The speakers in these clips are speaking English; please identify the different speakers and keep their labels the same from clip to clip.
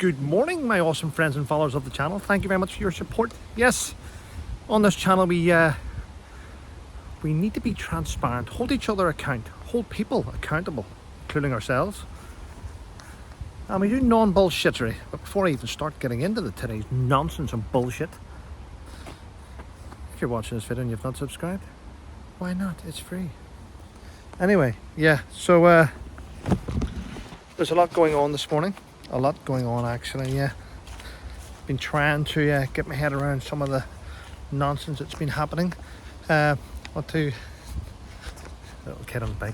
Speaker 1: Good morning, my awesome friends and followers of the channel. Thank you very much for your support. Yes, on this channel we need to be transparent, hold each other account, hold people accountable, including ourselves. And we do non-bullshittery. But before I even start getting into today's nonsense and bullshit, if you're watching this video and you've not subscribed, why not? It's free. Anyway, yeah, so there's a lot going on this morning. A lot going on, actually, yeah. Been trying to get my head around some of the nonsense that's been happening. What to... Little kid on the bike.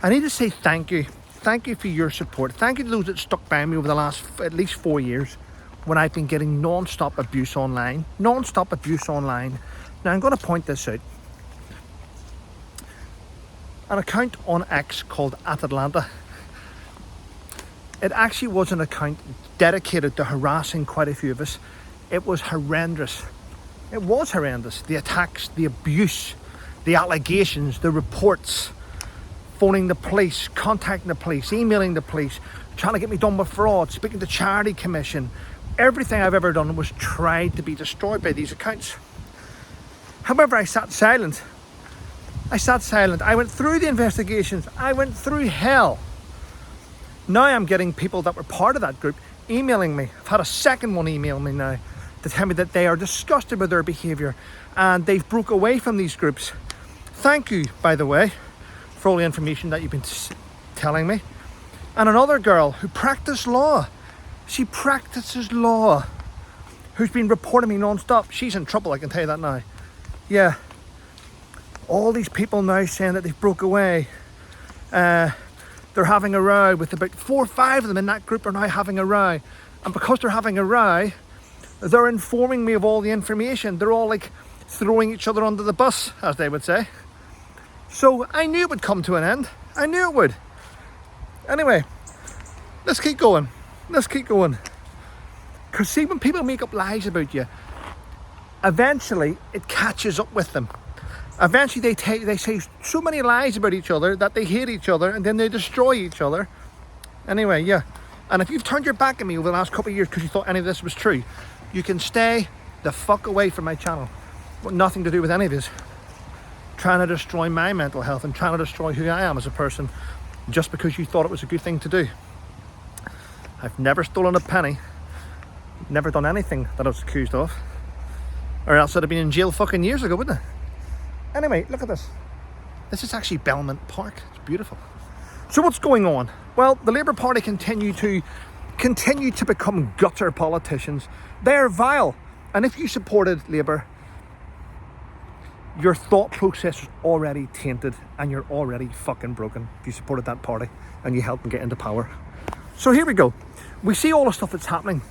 Speaker 1: I need to say thank you. Thank you for your support. Thank you to those that stuck by me over the last at least 4 years when I've been getting non-stop abuse online. Non-stop abuse online. Now, I'm going to point this out. An account on X called @Atlanta. It actually was an account dedicated to harassing quite a few of us. It was horrendous. It was horrendous. The attacks, the abuse, the allegations, the reports, phoning the police, contacting the police, emailing the police, trying to get me done with fraud, speaking to Charity Commission. Everything I've ever done was tried to be destroyed by these accounts. However, I sat silent. I went through the investigations. I went through hell. Now I'm getting people that were part of that group emailing me. I've had a second one email me now to tell me that they are disgusted with their behaviour and they've broke away from these groups. Thank you, by the way, for all the information that you've been telling me. And another girl who practiced law. She practices law. Who's been reporting me non-stop. She's in trouble, I can tell you that now. Yeah. All these people now saying that they've broke away. They're having a row with about 4 or 5 of them in that group are now having a row. And because they're having a row, they're informing me of all the information. They're all like throwing each other under the bus, as they would say. So I knew it would come to an end. I knew it would. Anyway, let's keep going. Let's keep going. Because see, when people make up lies about you, eventually it catches up with them. Eventually they say so many lies about each other that they hate each other and then they destroy each other. Anyway, yeah. And if you've turned your back on me over the last couple of years because you thought any of this was true, you can stay the fuck away from my channel. Got nothing to do with any of this. Trying to destroy my mental health and trying to destroy who I am as a person just because you thought it was a good thing to do. I've never stolen a penny. Never done anything that I was accused of. Or else I'd have been in jail fucking years ago, wouldn't I? Anyway, look at this. This is actually Belmont Park. It's beautiful. So what's going on? Well, the Labour Party continue to become gutter politicians. They're vile. And if you supported Labour, your thought process is already tainted and you're already fucking broken if you supported that party and you helped them get into power. So here we go. We see all the stuff that's happening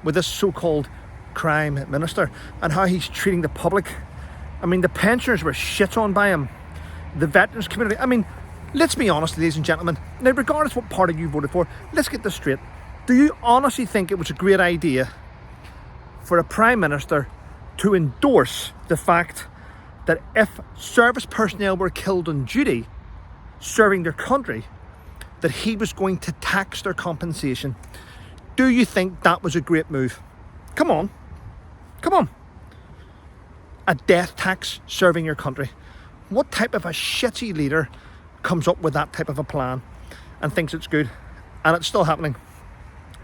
Speaker 1: with this so-called crime minister and how he's treating the public. I mean, the pensioners were shit on by him. The veterans community. I mean, let's be honest, ladies and gentlemen. Now, regardless what party you voted for, let's get this straight. Do you honestly think it was a great idea for a Prime Minister to endorse the fact that if service personnel were killed on duty, serving their country, that he was going to tax their compensation? Do you think that was a great move? Come on. Come on. A death tax serving your country. What type of a shitty leader comes up with that type of a plan and thinks it's good? And it's still happening.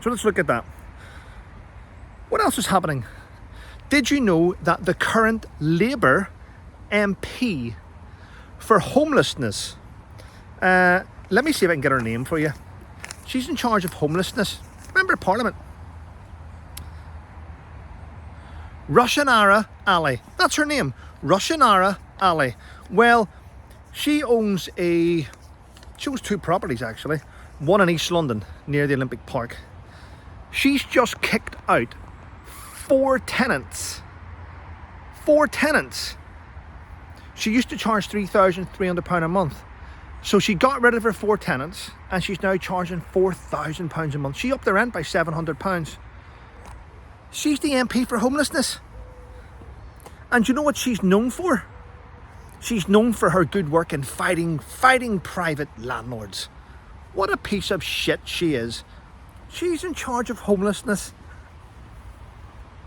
Speaker 1: So let's look at that. What else is happening? Did you know that the current Labour MP for homelessness, let me see if I can get her name for you. She's in charge of homelessness. Member of Parliament. Rashinara Ali. That's her name. Rashinara Ali. Well, she owns 2 properties actually. One in East London near the Olympic Park. She's just kicked out 4 tenants. 4 tenants. She used to charge £3,300 a month. So she got rid of her 4 tenants and she's now charging £4,000 a month. She upped the rent by £700. She's the MP for homelessness. And you know what she's known for? She's known for her good work in fighting private landlords. What a piece of shit she is. She's in charge of homelessness.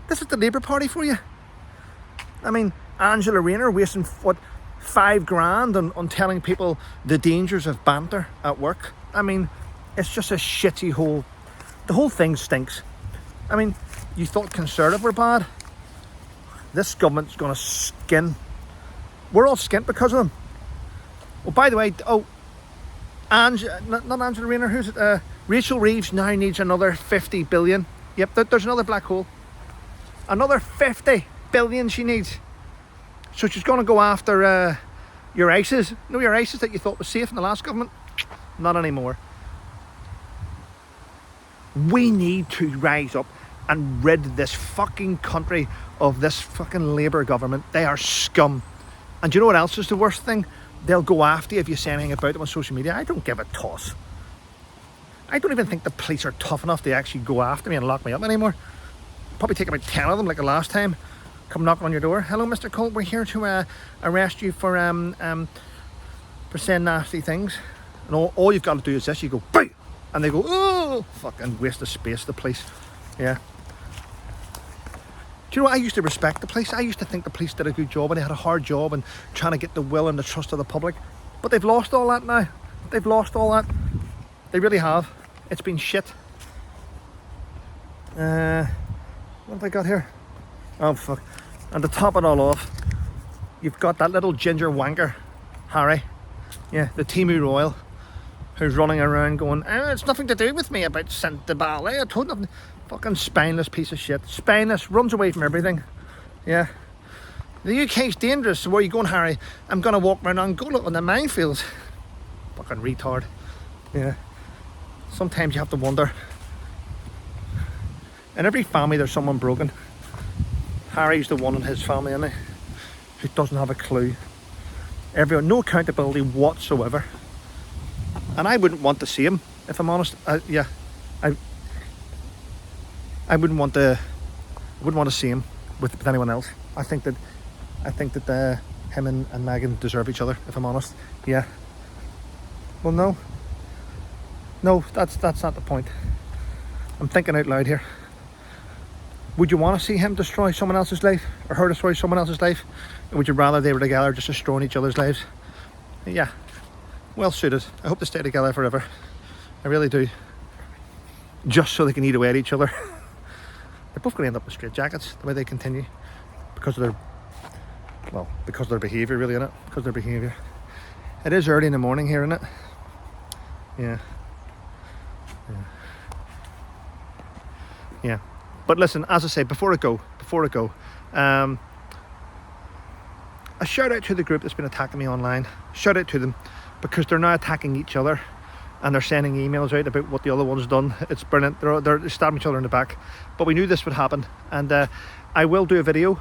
Speaker 1: This is the Labour Party for you. I mean, Angela Rayner wasting, what, $5,000 on telling people the dangers of banter at work. I mean, it's just a shitty whole... The whole thing stinks. I mean, you thought Conservative were bad? This government's going to skin. We're all skint because of them. Oh, by the way, not Angela Rayner, who's it? Rachel Reeves now needs another 50 billion. Yep, there's another black hole. Another 50 billion she needs. So she's going to go after your ISIS. No, your ISIS that you thought was safe in the last government. Not anymore. We need to rise up and rid this fucking country of this fucking Labour government. They are scum. And do you know what else is the worst thing? They'll go after you if you say anything about them on social media. I don't give a toss. I don't even think the police are tough enough to actually go after me and lock me up anymore. Probably take about 10 of them like the last time. Come knocking on your door. Hello, Mr. Colt. We're here to arrest you for saying nasty things. And all you've got to do is this. You go, bang! And they go, oh, fucking waste of space, the police. Yeah. Do you know what? I used to respect the police. I used to think the police did a good job and they had a hard job and trying to get the will and the trust of the public. But they've lost all that now. They've lost all that. They really have. It's been shit. What have I got here? Oh, fuck. And to top it all off, you've got that little ginger wanker, Harry. Yeah, the Timu Royal, who's running around going, it's nothing to do with me about Saint Ballet. I told nothing. Fucking spineless piece of shit. Spineless, runs away from everything. Yeah. The UK's dangerous. So where are you going, Harry? I'm going to walk around Angola on the minefields. Fucking retard. Yeah. Sometimes you have to wonder. In every family there's someone broken. Harry's the one in his family, isn't he? Who doesn't have a clue. Everyone, no accountability whatsoever. And I wouldn't want to see him, if I'm honest. I wouldn't want to see him with anyone else. I think that him and Meghan deserve each other, if I'm honest. Yeah. Well, no, that's not the point. I'm thinking out loud here. Would you want to see him destroy someone else's life, or her destroy someone else's life? Or would you rather they were together just destroying each other's lives? Yeah. Well suited. I hope they stay together forever. I really do. Just so they can eat away at each other. They're both going to end up with straitjackets the way they continue, because of their behaviour, really, innit? Because of their behaviour. It is early in the morning here, isn't it? Yeah. But listen, as I say, before I go, a shout out to the group that's been attacking me online. Shout out to them, because they're now attacking each other. And they're sending emails out about what the other one's done. It's brilliant. They're stabbing each other in the back. But we knew this would happen. And I will do a video.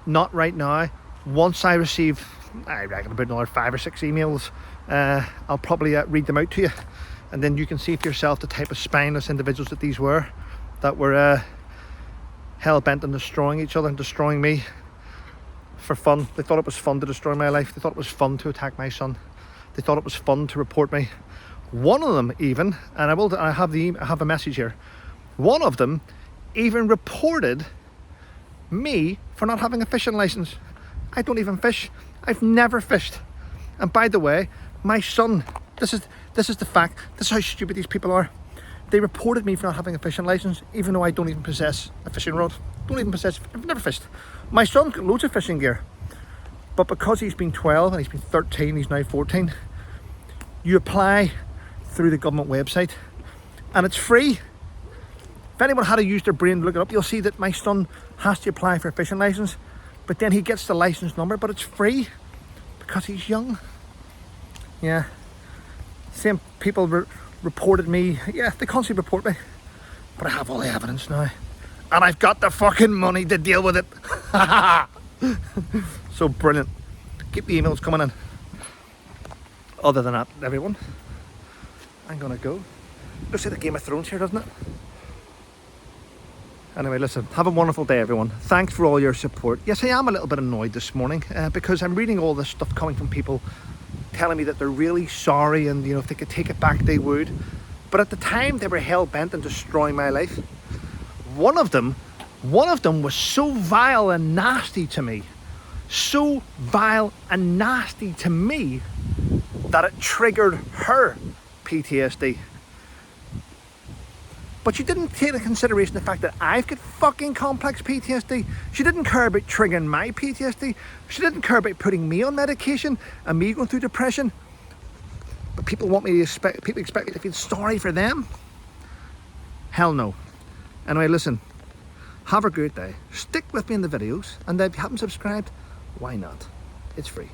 Speaker 1: Not right now. Once I receive, I reckon, about another 5 or 6 emails, I'll probably read them out to you. And then you can see for yourself the type of spineless individuals that these were. That were hell-bent on destroying each other and destroying me for fun. They thought it was fun to destroy my life. They thought it was fun to attack my son. They thought it was fun to report me. One of them even, and I have a message here. One of them even reported me for not having a fishing license. I don't even fish. I've never fished. And by the way, my son, this is the fact. This is how stupid these people are. They reported me for not having a fishing license, even though I don't even possess a fishing rod. I've never fished. My son's got loads of fishing gear. But because he's been 12 and he's been 13, he's now 14, you apply through the government website and it's free. If anyone had to use their brain to look it up, you'll see that my son has to apply for a fishing license, but then he gets the license number, but it's free because he's young. Yeah. Same people reported me. Yeah, they constantly report me. But I have all the evidence now. And I've got the fucking money to deal with it. So brilliant. Keep the emails coming in. Other than that, everyone, I'm gonna go. Looks like the Game of Thrones here, doesn't it? Anyway, listen, have a wonderful day, everyone. Thanks for all your support. Yes, I am a little bit annoyed this morning because I'm reading all this stuff coming from people telling me that they're really sorry and, you know, if they could take it back, they would. But at the time, they were hell-bent on destroying my life. One of them was so vile and nasty to me, so vile and nasty to me, that it triggered her PTSD. But she didn't take into consideration the fact that I've got fucking complex PTSD. She didn't care about triggering my PTSD. She didn't care about putting me on medication and me going through depression. But people expect me to feel sorry for them? Hell no. Anyway, listen, have a great day. Stick with me in the videos, and if you haven't subscribed, why not? It's free.